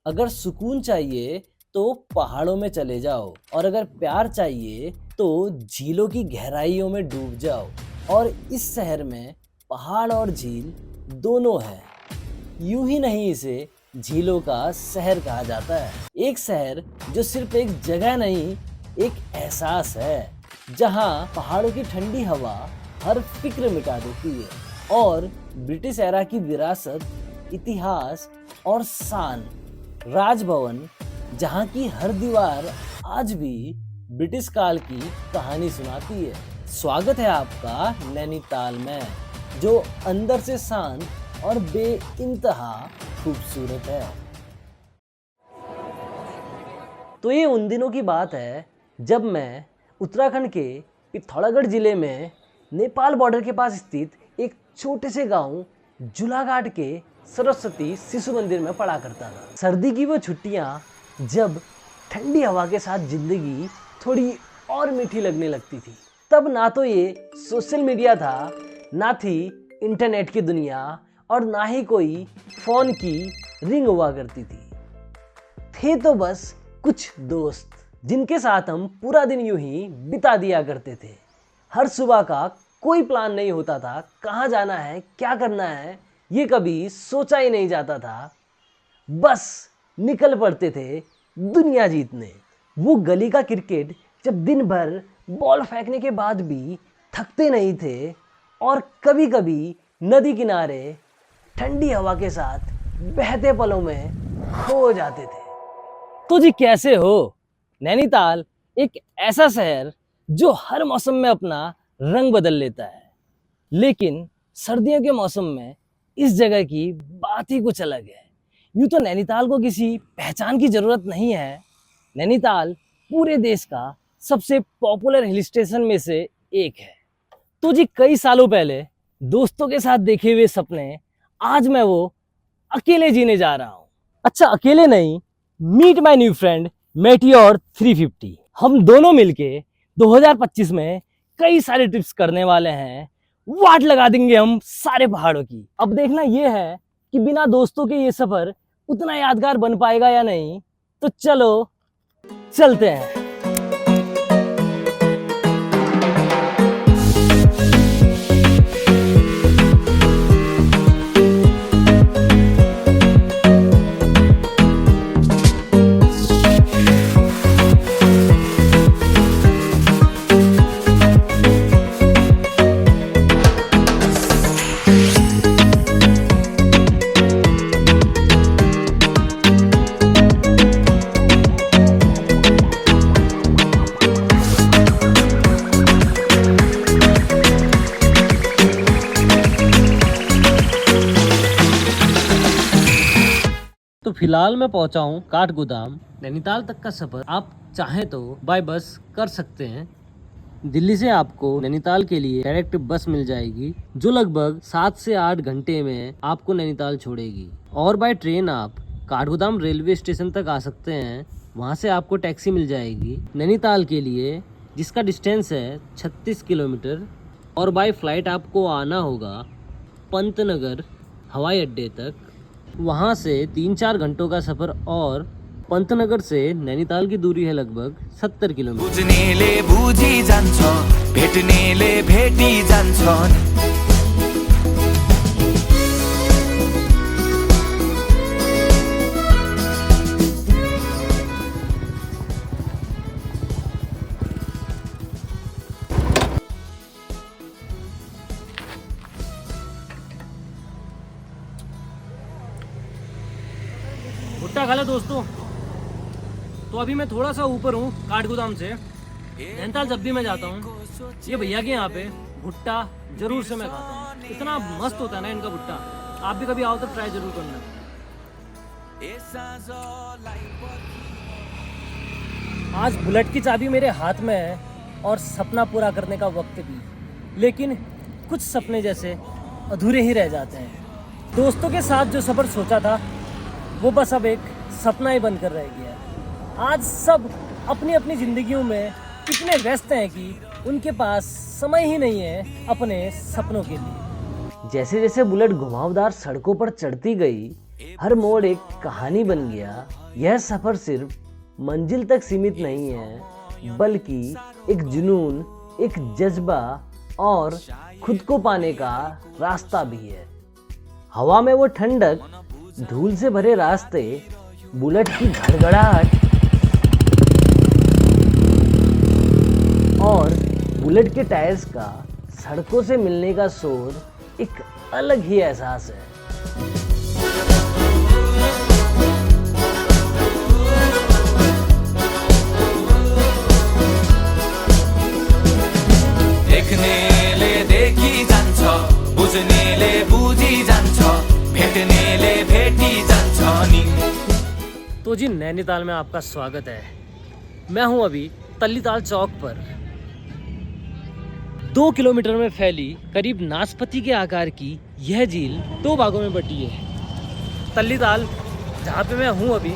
अगर सुकून चाहिए तो पहाड़ों में चले जाओ, और अगर प्यार चाहिए तो झीलों की गहराइयों में डूब जाओ। और इस शहर में पहाड़ और झील दोनों है। यूं ही नहीं इसे झीलों का शहर कहा जाता है। एक शहर जो सिर्फ एक जगह नहीं, एक एहसास है, जहां पहाड़ों की ठंडी हवा हर फिक्र मिटा देती है और ब्रिटिश एरा की विरासत, इतिहास और शान, राजभवन, जहां की हर दीवार आज भी ब्रिटिश काल की कहानी सुनाती है। स्वागत है आपका नैनीताल में, जो अंदर से शांत और बेइंतहा खूबसूरत है। तो ये उन दिनों की बात है जब मैं उत्तराखंड के पिथौरागढ़ जिले में नेपाल बॉर्डर के पास स्थित एक छोटे से गांव जुलाघाट के सरस्वती शिशु मंदिर में पढ़ा करता था। सर्दी की वो छुट्टियां जब ठंडी हवा के साथ जिंदगी थोड़ी और मीठी लगने लगती थी। तब ना तो ये सोशल मीडिया था, ना थी इंटरनेट की दुनिया, और ना ही कोई फोन की रिंग हुआ करती थी। थे तो बस कुछ दोस्त जिनके साथ हम पूरा दिन यूं ही बिता दिया करते थे। हर सुबह का कोई प्लान नहीं होता था, कहाँ जाना है, क्या करना है, ये कभी सोचा ही नहीं जाता था। बस निकल पड़ते थे दुनिया जीतने। वो गली का क्रिकेट जब दिन भर बॉल फेंकने के बाद भी थकते नहीं थे, और कभी कभी नदी किनारे ठंडी हवा के साथ बहते पलों में खो जाते थे। तो जी कैसे हो? नैनीताल एक ऐसा शहर जो हर मौसम में अपना रंग बदल लेता है, लेकिन सर्दियों के मौसम में इस जगह की बात ही कुछ अलग है। यूं तो नैनीताल को किसी पहचान की जरूरत नहीं है। नैनीताल पूरे देश का सबसे पॉपुलर हिल स्टेशन में से एक है। तो जी कई सालों पहले दोस्तों के साथ देखे हुए सपने आज मैं वो अकेले जीने जा रहा हूँ। अच्छा, अकेले नहीं, meet my new friend meteor 350। हम दोनों मिलके 2025 में कई सारे ट्रिप्स करने वाले हैं। वाट लगा देंगे हम सारे पहाड़ों की। अब देखना ये है कि बिना दोस्तों के ये सफर उतना यादगार बन पाएगा या नहीं। तो चलो चलते हैं। तो फिलहाल मैं पहुंचा हूं काठगोदाम। नैनीताल तक का सफर आप चाहें तो बाय बस कर सकते हैं। दिल्ली से आपको नैनीताल के लिए डायरेक्ट बस मिल जाएगी, जो लगभग 7 से 8 घंटे में आपको नैनीताल छोड़ेगी। और बाय ट्रेन आप काठगोदाम रेलवे स्टेशन तक आ सकते हैं। वहां से आपको टैक्सी मिल जाएगी नैनीताल के लिए, जिसका डिस्टेंस है 36 किलोमीटर। और बाय फ्लाइट आपको आना होगा पंतनगर हवाई अड्डे तक। वहाँ से 3-4 घंटों का सफर, और पंतनगर से नैनीताल की दूरी है लगभग 70 किलोमीटर। बुझ्नेले बुझी जान्छ, भेट्नेले भेटी जान्छन्। भुट्टा खा लो दोस्तों। तो अभी मैं थोड़ा सा ऊपर हूँ काठगोदाम से। नैनीताल जब भी मैं जाता हूँ, ये भैया के यहाँ पे भुट्टा जरूर से मैं खाता हूँ। इतना मस्त होता है ना इनका भुट्टा। आप भी कभी आओ तो ट्राई जरूर करना। आज बुलेट की चाबी मेरे हाथ में है और सपना पूरा करने का वक्त भी। लेकिन कुछ सपने जैसे अधूरे ही रह जाते हैं। दोस्तों के साथ जो सफर सोचा था वो बस अब एक सपना ही बनकर रह गया है। आज सब अपनी अपनी जिंदगियों में इतने व्यस्त हैं कि उनके पास समय ही नहीं है अपने सपनों के लिए। जैसे जैसे बुलेट घुमावदार सड़कों पर चढ़ती गई, हर मोड़ एक कहानी बन गया। यह सफर सिर्फ मंजिल तक सीमित नहीं है, बल्कि एक जुनून, एक जज्बा और खुद को पाने का रास्ता भी है। हवा में वो ठंडक, धूल से भरे रास्ते, बुलेट की धड़गड़ाहट और बुलेट के टायर्स का सड़कों से मिलने का शोर एक अलग ही एहसास है। देख्नेले देखी जान्छ, बुझ्नेले बुझी जान्छ, भेट्नेले भेटी जान्छ नि। तो जी नैनीताल में आपका स्वागत है। मैं हूं अभी तल्लीताल चौक पर। 2 किलोमीटर में फैली करीब नाशपाती के आकार की यह झील 2 भागों में बटी है। तल्लीताल जहाँ पे मैं हूँ अभी,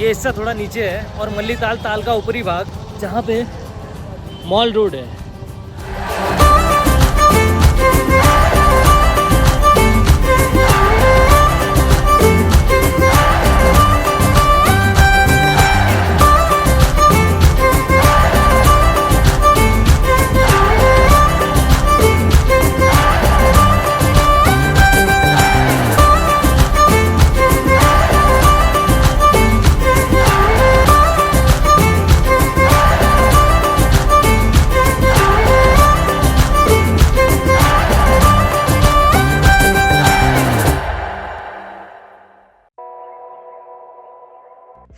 ये हिस्सा थोड़ा नीचे है, और मल्लीताल ताल का ऊपरी भाग जहाँ पे मॉल रोड है।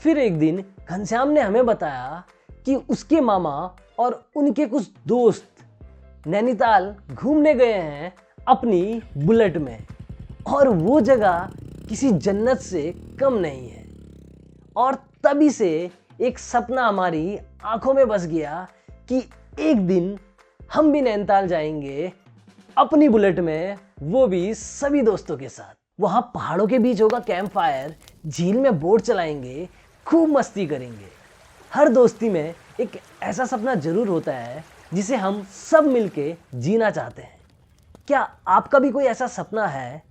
फिर एक दिन घनश्याम ने हमें बताया कि उसके मामा और उनके कुछ दोस्त नैनीताल घूमने गए हैं अपनी बुलेट में, और वो जगह किसी जन्नत से कम नहीं है। और तभी से एक सपना हमारी आंखों में बस गया कि एक दिन हम भी नैनीताल जाएंगे अपनी बुलेट में, वो भी सभी दोस्तों के साथ। वहाँ पहाड़ों के बीच होगा कैंप फायर, झील में बोट चलाएंगे, खूब मस्ती करेंगे। हर दोस्ती में एक ऐसा सपना जरूर होता है जिसे हम सब मिलके जीना चाहते हैं। क्या आपका भी कोई ऐसा सपना है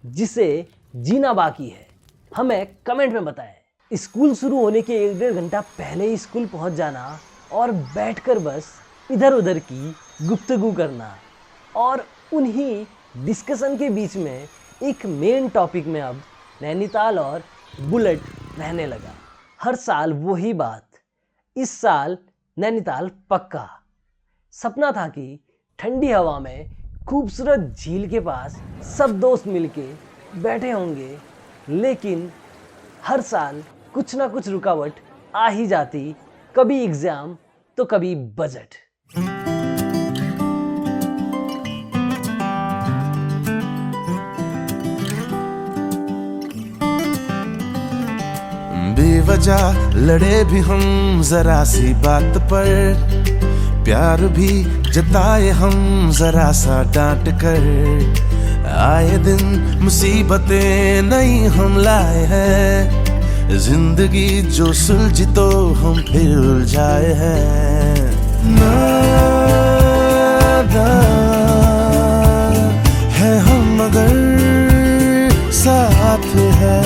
जिसे जीना बाकी है? हमें कमेंट में बताएं। स्कूल शुरू होने के 1-1.5 घंटा पहले ही स्कूल पहुंच जाना और बैठकर बस इधर उधर की गुफ्तगू करना, और उन्हीं डिस्कशन के बीच में एक मेन टॉपिक में अब नैनीताल और बुलेट रहने लगा। हर साल वही बात। इस साल नैनीताल पक्का। सपना था कि ठंडी हवा में खूबसूरत झील के पास सब दोस्त मिलके बैठे होंगे, लेकिन हर साल कुछ ना कुछ रुकावट आ ही जाती, कभी एग्जाम तो कभी बजट। बेवजह लड़े भी हम जरा सी बात पर, प्यार भी जताए हम जरा सा डांट कर। आए दिन मुसीबतें नई हम लाए हैं, जिंदगी जो सुलझी तो हम फिर उलझाए हैं। है हम मगर साथ है,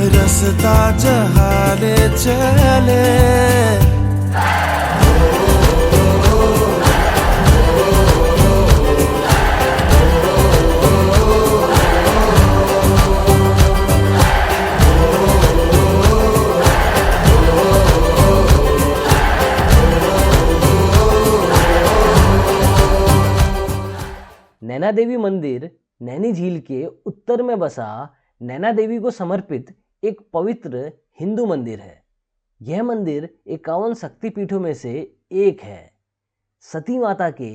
रास्ता जहाने चले। नैना देवी मंदिर नैनी झील के उत्तर में बसा नैना देवी को समर्पित एक पवित्र हिंदू मंदिर है। यह मंदिर 51 शक्तिपीठों में से एक है। सती माता के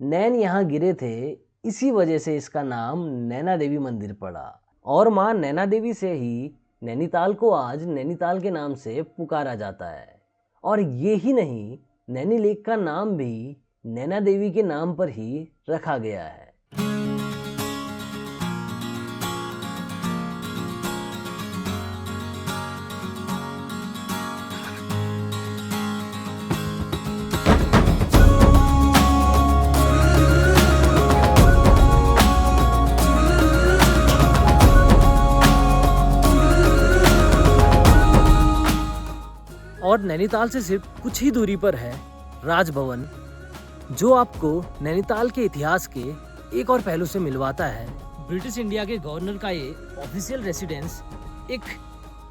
नैन यहाँ गिरे थे, इसी वजह से इसका नाम नैना देवी मंदिर पड़ा, और माँ नैना देवी से ही नैनीताल को आज नैनीताल के नाम से पुकारा जाता है। और ये ही नहीं, नैनी लेक का नाम भी नैना देवी के नाम पर ही रखा गया है। और नैनीताल से सिर्फ कुछ ही दूरी पर है राजभवन, जो आपको नैनीताल के इतिहास के एक और पहलू से मिलवाता है। ब्रिटिश इंडिया के गवर्नर का ये ऑफिशियल रेसिडेंस एक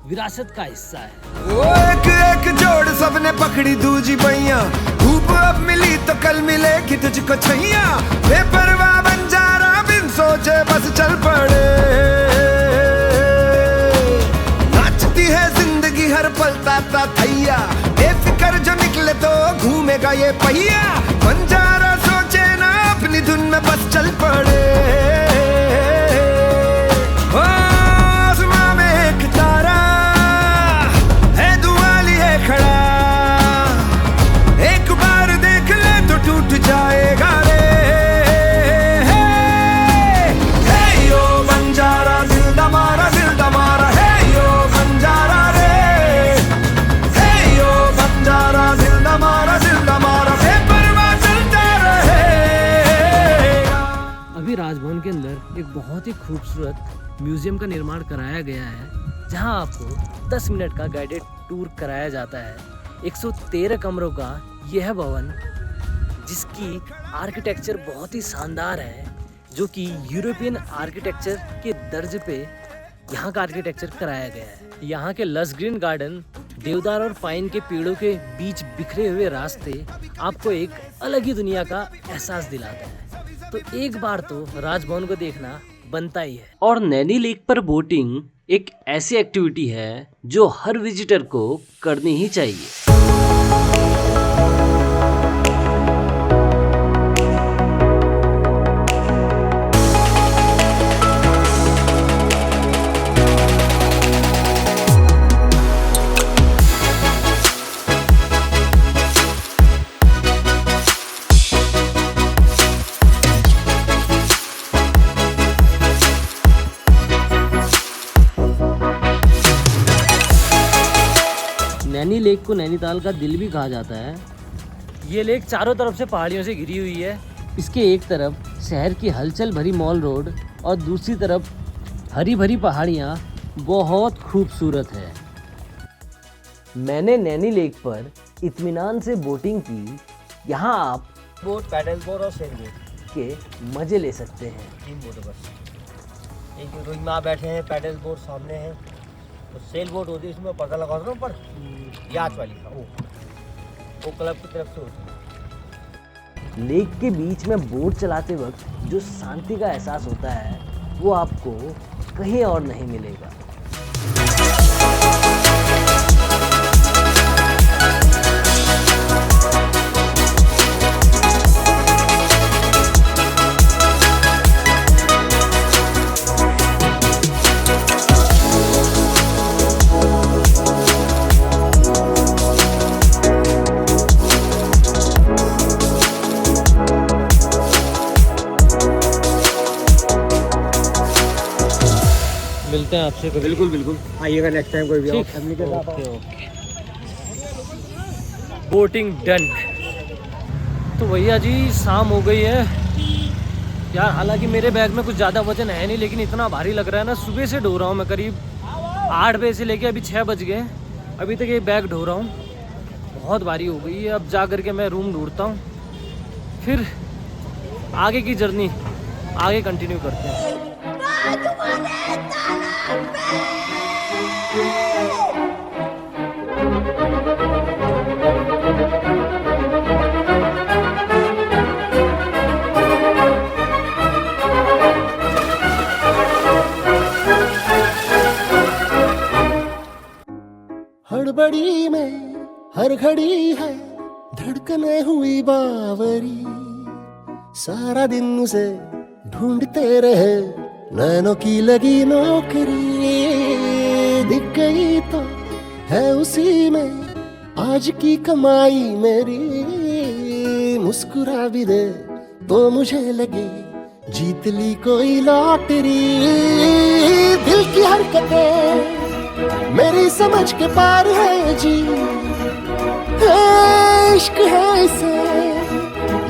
विरासत का हिस्सा है। ओ एक एक जोड़ सबने पकड़ी दूजी बैया, धूप अब मिली तो कल मिलेगी तुझको छैया, बेपरवाह बंजारा बिन सोचे बस चल पड़े, नाचती है जिंदगी हर पल ताता थैया, बेफिक्र जो निकले तो घूमेगा ये पहिया, बंजारा सोचे ना अपनी धुन में बस चल पड़े। आसमां में एक तारा है दुआली है खड़ा, एक बार देख ले तो टूट जाएगा रे। हे यो बंजारा दिल दमारा है यो बंजारा रे, हे यो बंजारा दिल दमारा बेपरवाह चलता रहेगा। अभी राजभवन के अंदर एक बहुत ही खूबसूरत म्यूजियम का निर्माण कराया गया है, जहां आपको 10 मिनट का गाइडेड टूर कराया जाता है। 113 कमरों का यह भवन, जिसकी आर्किटेक्चर बहुत ही शानदार है, जो कि यूरोपियन आर्किटेक्चर के दर्जे पे यहाँ का आर्किटेक्चर कराया गया है। यहाँ के लस ग्रीन गार्डन, देवदार और पाइन के पेड़ों के बीच बिखरे हुए रास्ते आपको एक अलग ही दुनिया का एहसास दिलाते हैं। तो एक बार तो राजभवन को देखना बनता ही है। और नैनी लेक पर बोटिंग एक ऐसी एक्टिविटी है जो हर विजिटर को करनी ही चाहिए। नैनी लेक को नैनीताल का दिल भी कहा जाता है। ये लेक चारों तरफ से पहाड़ियों से घिरी हुई है। इसके एक तरफ शहर की हलचल भरी मॉल रोड और दूसरी तरफ हरी भरी पहाड़ियाँ बहुत खूबसूरत है। मैंने नैनी लेक पर इत्मीनान से बोटिंग की। यहाँ आप बोट, पैडल बोट और सेल बोट के मज़े ले सकते हैं। 3 बोट है बस। एक रोज में आप बैठे हैं, पैडल बोट सामने है, तो सेल बोट होती है, इसमें पर्दा लगा होता है ऊपर, याच वाली का वो क्लब की तरफ से होती है। लेक के बीच में बोट चलाते वक्त जो शांति का एहसास होता है, वो आपको कहीं और नहीं मिलेगा। मिलते हैं आपसे कभी। बिल्कुल आइएगा नेक्स्ट टाइम कोई भी ठीक। फैमिली के साथ। ओके। Boating done. तो भैया जी शाम हो गई है यार। हालांकि मेरे बैग में कुछ ज़्यादा वजन है नहीं, लेकिन इतना भारी लग रहा है ना। सुबह से ढो रहा हूँ मैं, करीब 8 बजे से लेके अभी 6 बज गए, अभी तक ये बैग ढो रहा हूँ। बहुत भारी हो गई है। अब जा करके मैं रूम ढूंढता हूँ, फिर आगे की जर्नी आगे कंटिन्यू करते हैं। हड़बड़ी में हर घड़ी है धड़कने हुई बावरी, सारा दिन उसे ढूंढते रहे नैनों की लगी नौकरी, दिख गई तो है उसी में आज की कमाई मेरी, मुस्कुरा भी दे तो मुझे लगे जीत ली कोई लॉटरी, दिल की हरकतें मेरी समझ के पार है जी, इश्क है इसे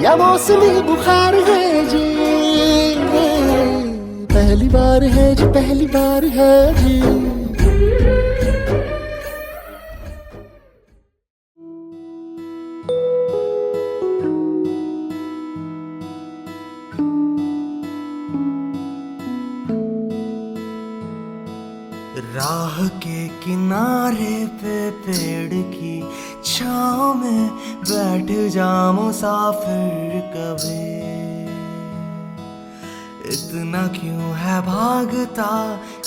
या मौसमी बुखार है जी, पहली बार है जी, पहली बार है जी। राह के किनारे पे पेड़ की छाँव में बैठ जा मुसाफिर कभी। इतना क्यों है भागता,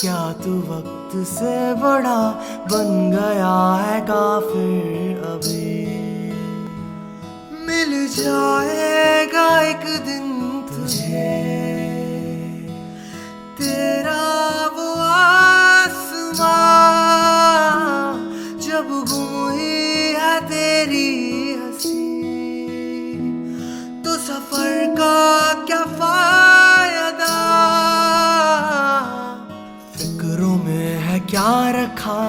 क्या तू वक्त से बड़ा बन गया है काफिर अभी। मिल जाएगा एक दिन तुझे तेरा वो आसमां, जब गुम हुई है तेरी हंसी तो सफर का क्या फायदा। फिक्रों में है क्या रखा,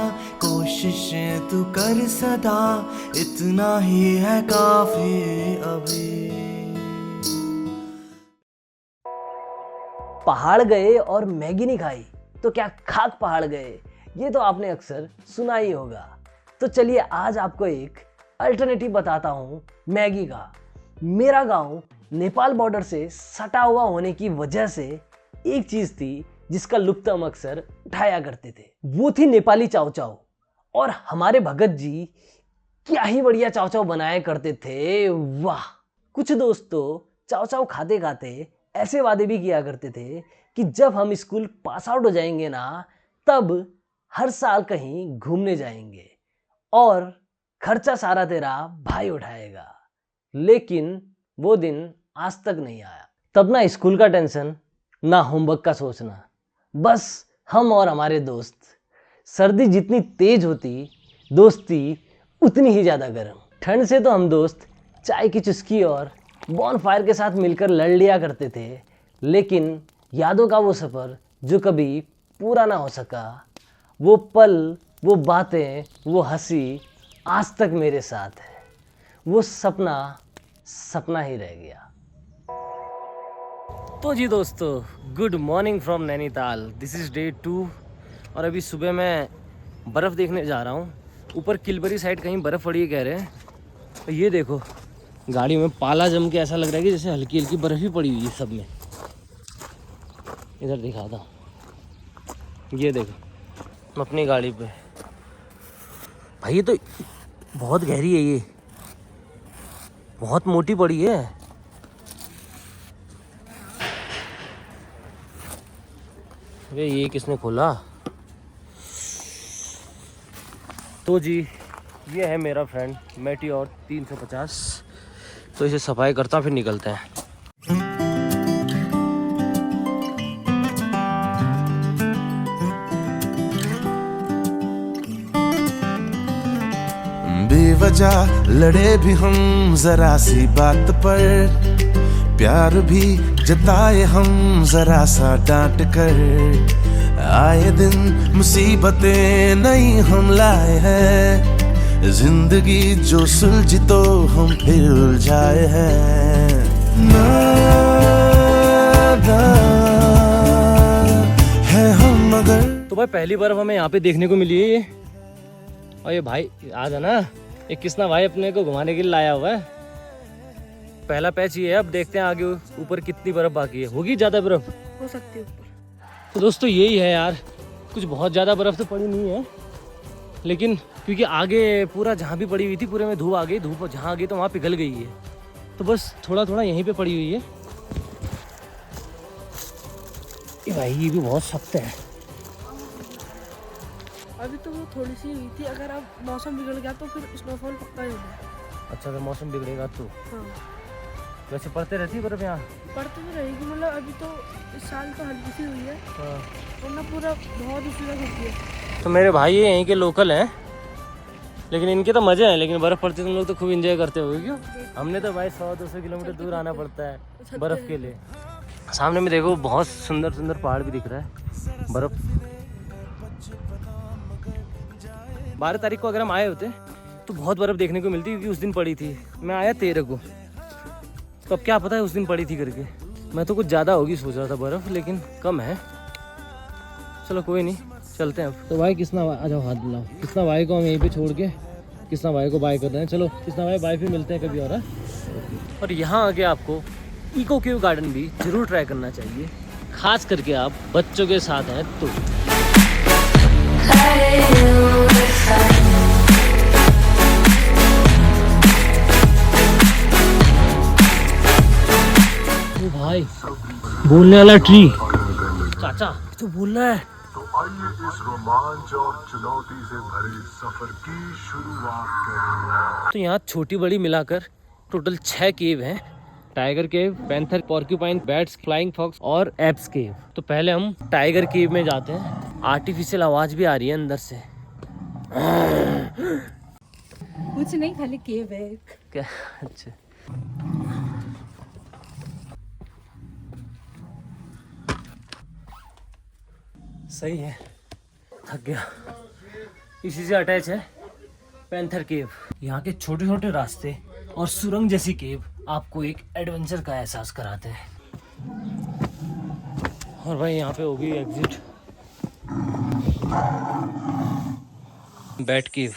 कोशिशें तू कर सदा, इतना ही है काफी अभी। पहाड़ गए और मैगी नहीं खाई तो क्या खाक पहाड़ गए, ये तो आपने अक्सर सुना ही होगा। तो चलिए आज आपको एक अल्टरनेटिव बताता हूँ मैगी का। मेरा गांव नेपाल बॉर्डर से सटा हुआ होने की वजह से एक चीज़ थी जिसका लुत्फ हम अक्सर उठाया करते थे, वो थी नेपाली चाव चाव। और हमारे भगत जी क्या ही बढ़िया चाव चाव बनाया करते थे, वाह। कुछ दोस्त तो चाव चाव खाते खाते ऐसे वादे भी किया करते थे कि जब हम स्कूल पास आउट हो जाएंगे ना, तब हर साल कहीं घूमने जाएंगे और खर्चा सारा तेरा भाई उठाएगा। लेकिन वो दिन आज तक नहीं आया। तब ना स्कूल का टेंशन, ना होमवर्क का सोचना, बस हम और हमारे दोस्त। सर्दी जितनी तेज होती, दोस्ती उतनी ही ज़्यादा गर्म। ठंड से तो हम दोस्त चाय की चुस्की और बॉन फायर के साथ मिलकर लड़ लिया करते थे, लेकिन यादों का वो सफ़र जो कभी पूरा ना हो सका, वो पल, वो बातें, वो हंसी आज तक मेरे साथ है। वो सपना सपना ही रह गया। तो जी दोस्तों, good morning from Nainital. This is day 2 और अभी सुबह मैं बर्फ़ देखने जा रहा हूँ। ऊपर किलबरी साइड कहीं बर्फ़ पड़ी है कह रहे हैं। तो ये देखो, गाड़ी में पाला जम के ऐसा लग रहा है कि जैसे हल्की हल्की बर्फ़ ही पड़ी हुई है सब में। इधर दिखाता हूँ, ये देखो अपनी गाड़ी पे। भाई ये तो बहुत गहरी है, ये बहुत मोटी पड़ी है। अरे ये किसने खोला? तो जी ये है मेरा फ्रेंड मेटियोर 350। तो इसे सफाई करता फिर निकलते हैं। बेवजह लड़े भी हम जरा सी बात पर, प्यार भी जताए हम जरा सा डांट कर। आए दिन मुसीबतें नई हम लाए हैं, जिंदगी जो सुलझी तो हम फिर उलझाए हैं। है हम मगर। तो भाई पहली बार हमें यहाँ पे देखने को मिली है ये। और ये भाई आज है ना, एक किसना भाई अपने को घुमाने के लिए लाया हुआ है। पहला पैच ये है, अब देखते हैं आगे ऊपर कितनी बर्फ बाकी है। होगी ज़्यादा बर्फ, हो सकती है ऊपर। तो दोस्तों यही है यार, कुछ बहुत ज़्यादा बर्फ़ तो पड़ी नहीं है, लेकिन क्योंकि आगे पूरा जहाँ भी पड़ी हुई थी पूरे में धूप आ गई। धूप जहाँ आ गई तो वहाँ पिघल गई है, तो बस थोड़ा थोड़ा यहीं पे पड़ी हुई है। ये भाई ये भी बहुत सख्त है। अभी तो वो थोड़ी सी हुई थी, अगर अब मौसम बिगड़ गया तो फिर स्नोफॉल पक्का ही होगा। अच्छा, अगर मौसम बिगड़ेगा तो हाँ, वैसे पड़ते रहती है बर्फ़ यहाँ? पड़ती तो रहेगी, मतलब अभी तो इस साल तो हल्की सी हुई है, वरना पूरा बहुत उसी तक होती है। तो मेरे भाई ये यहीं के लोकल हैं, लेकिन इनके तो मज़े हैं। लेकिन बर्फ़ पड़ती है तुम लोग तो खूब एंजॉय करते हो क्यों? हमने तो भाई 100-200 किलोमीटर दूर आना पड़ता है बर्फ़ के लिए। सामने में देखो बहुत सुंदर सुंदर पहाड़ भी दिख रहा है। बर्फ़ 12 तारीख को अगर हम आए होते तो बहुत बर्फ़ देखने को मिलती, क्योंकि उस दिन पड़ी थी। मैं आया 13 को, तो अब क्या पता है उस दिन पड़ी थी करके। मैं तो कुछ ज़्यादा होगी सोच रहा था बर्फ़, लेकिन कम है। चलो कोई नहीं, चलते हैं अब। तो भाई किसना आ जाओ, हाथ बुलाओ। किसना भाई को हम यहीं पे छोड़ के किसना भाई को बाय कर रहे हैं। चलो किसना भाई, बाय, फिर मिलते हैं कभी और। और यहाँ आके आपको इको क्यू गार्डन भी ज़रूर ट्राई करना चाहिए, खास करके आप बच्चों के साथ हैं तो। ओ भाई, बोलने वाला ट्री। चाचा तो बोल रहा है। तो आइए इस रोमांच और चुनौती से भरे सफर की शुरुआत करें। तो यहाँ छोटी बड़ी मिलाकर टोटल 6 केव हैं। Tiger cave, panther, porcupine, bats, flying fox और एप्स केव। तो पहले हम टाइगर केव में जाते हैं। आर्टिफिशियल आवाज भी आ रही है अंदर से। कुछ नहीं, खाली केव है। क्या? अच्छा, सही है। थक गया। इसी से अटैच है पैंथर केव। यहाँ के छोटे छोटे रास्ते और सुरंग जैसी केव आपको एक एडवेंचर का एहसास कराते हैं। और भाई यहाँ पे होगी एग्जिट। Bat cave.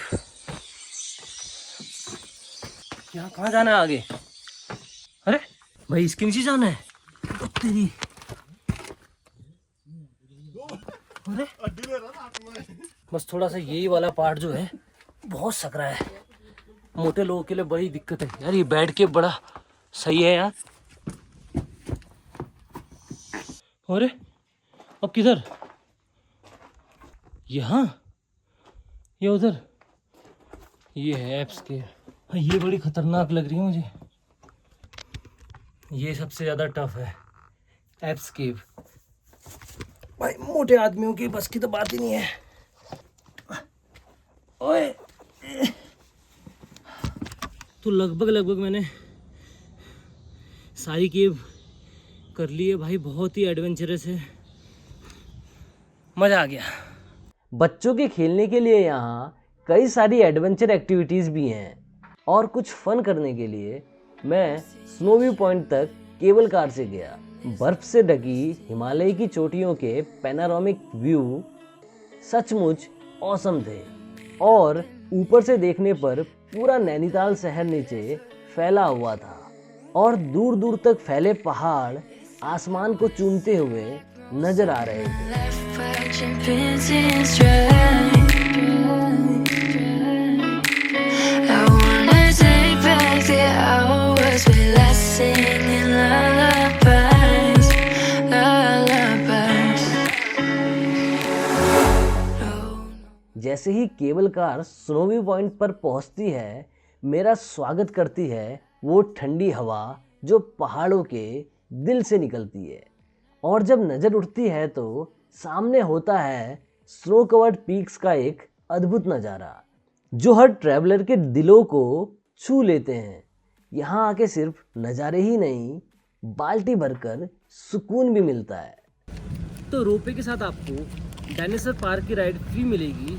यहाँ कहाँ जाना है आगे? अरे भाई, इसके नीचे जाना है। तो तेरी, अरे बस थोड़ा सा यही वाला पार्ट जो है बहुत सकरा है। मोटे लोगों के लिए बड़ी दिक्कत है यार। ये बैठ के बड़ा सही है यार। अरे अब किधर? यहाँ, ये उधर, ये है एप्स के। ये बड़ी खतरनाक लग रही है मुझे। ये सबसे ज्यादा टफ है, एप्स केव। भाई मोटे आदमियों की बस की तो बात ही नहीं है। ओए, तो लगभग मैंने सारी केव कर ली है भाई। बहुत ही एडवेंचरस है, मज़ा आ गया। बच्चों के खेलने के लिए यहाँ कई सारी एडवेंचर एक्टिविटीज़ भी हैं। और कुछ फन करने के लिए मैं स्नो व्यू पॉइंट तक केबल कार से गया। बर्फ से ढकी हिमालय की चोटियों के पैनारोमिक व्यू सचमुच औसम थे। और ऊपर से देखने पर पूरा नैनीताल शहर नीचे फैला हुआ था और दूर दूर तक फैले पहाड़ आसमान को चूमते हुए नजर आ रहे थे। जैसे ही cable car snow view point पर पहुंचती है, मेरा स्वागत करती है वो ठंडी हवा जो पहाड़ों के दिल से निकलती है। और जब नज़र उठती है तो सामने होता है स्नो कवर्ड पीक्स का एक अद्भुत नज़ारा जो हर ट्रैवलर के दिलों को छू लेते हैं। यहाँ आके सिर्फ नज़ारे ही नहीं, बाल्टी भरकर सुकून भी मिलता है। तो रोपवे के साथ आपको डायनासोर पार्क की राइड फ्री मिलेगी।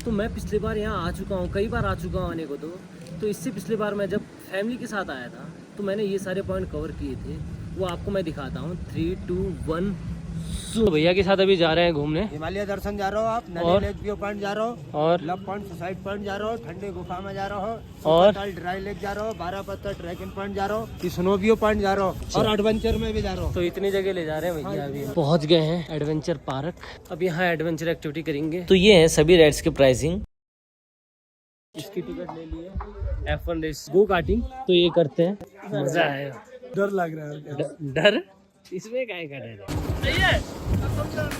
तो मैं पिछली बार यहाँ आ चुका हूँ, कई बार आ चुका हूँ आने को। तो इससे पिछली बार मैं जब फैमिली के साथ आया था तो मैंने ये सारे पॉइंट कवर किए थे। वो आपको मैं दिखाता हूँ। 3, 2, 1। तो भैया के साथ अभी जा रहे हैं घूमने। हिमालय दर्शन जा रहे हो आप, और नदी लेक व्यू पॉइंट जा रहे हो, और लव पॉइंट सुसाइड पॉइंट जा रहे हो, ठंडी गुफा में जा रहे हो, और ड्राई लेक जा रहे हो, 12 पत्थर ट्रैकिंग पॉइंट जा रहे हो, स्नो व्यू पॉइंट जा रहे हो और एडवेंचर में भी जा रहे हो। तो इतनी जगह ले जा रहे हैं भैया। अभी पहुंच गए हैं एडवेंचर पार्क। अब यहाँ एडवेंचर एक्टिविटी करेंगे। तो ये है सभी राइड्स के प्राइसिंग। इसकी टिकट ले लिए। F1 रेस, गो कार्टिंग तो ये करते हैं, मजा आएगा। डर लग रहा है। डर इसमें क्या कर रहे हैं? सही है,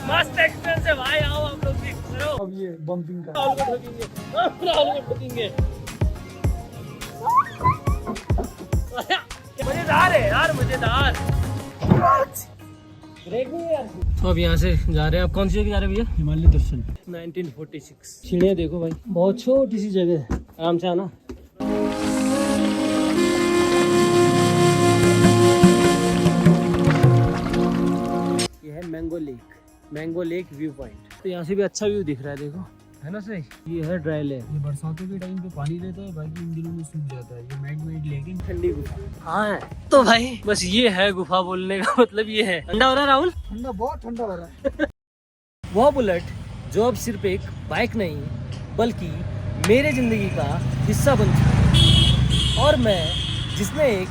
मस्त एक्सपीरियंस है भाई। आओ आप लोग भी करो। अब ये बम्पिंग का ठोकेंगे। मजेदार है यार, मजेदार। तो अब यहाँ से जा रहे हैं। आप कौन सी जगह जा रहे हैं भैया? हिमालय दर्शन 1946। सीढ़ियाँ देखो भाई, बहुत छोटी सी जगह है, आराम से आना। ये है मैंगो लेक व्यू पॉइंट। तो यहाँ से भी अच्छा व्यू दिख रहा है, देखो है ना सही। ये है ड्राई लेक। ये बरसातों के टाइम पे पानी रहता है, बाकी इन दिनों में सूख जाता है। ये मैड मेड लेकिन ठंडी गुफा। हाँ तो भाई बस ये है गुफा, बोलने का मतलब ये है। ठंडा हो रहा है राहुल? ठंडा, बहुत ठंडा हो रहा है। वह बुलेट जो अब सिर्फ एक बाइक नहीं बल्कि मेरे ज़िंदगी का हिस्सा बन चुकी है, और मैं जिसने एक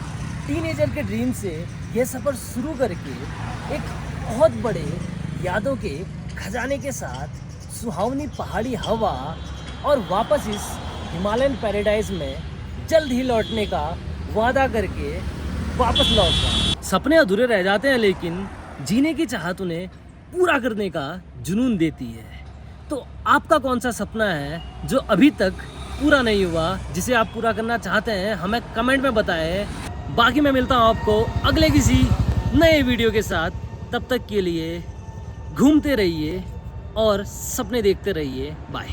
टीनेजर के ड्रीम से यह सफ़र शुरू करके एक बहुत बड़े यादों के खजाने के साथ सुहावनी पहाड़ी हवा और वापस इस हिमालयन पैराडाइज में जल्द ही लौटने का वादा करके वापस लौट रहा। सपने अधूरे रह जाते हैं, लेकिन जीने की चाहत उन्हें पूरा करने का जुनून देती है। तो आपका कौन सा सपना है जो अभी तक पूरा नहीं हुआ, जिसे आप पूरा करना चाहते हैं? हमें कमेंट में बताएं। बाकी मैं मिलता हूँ आपको अगले किसी नए वीडियो के साथ। तब तक के लिए घूमते रहिए और सपने देखते रहिए। बाय।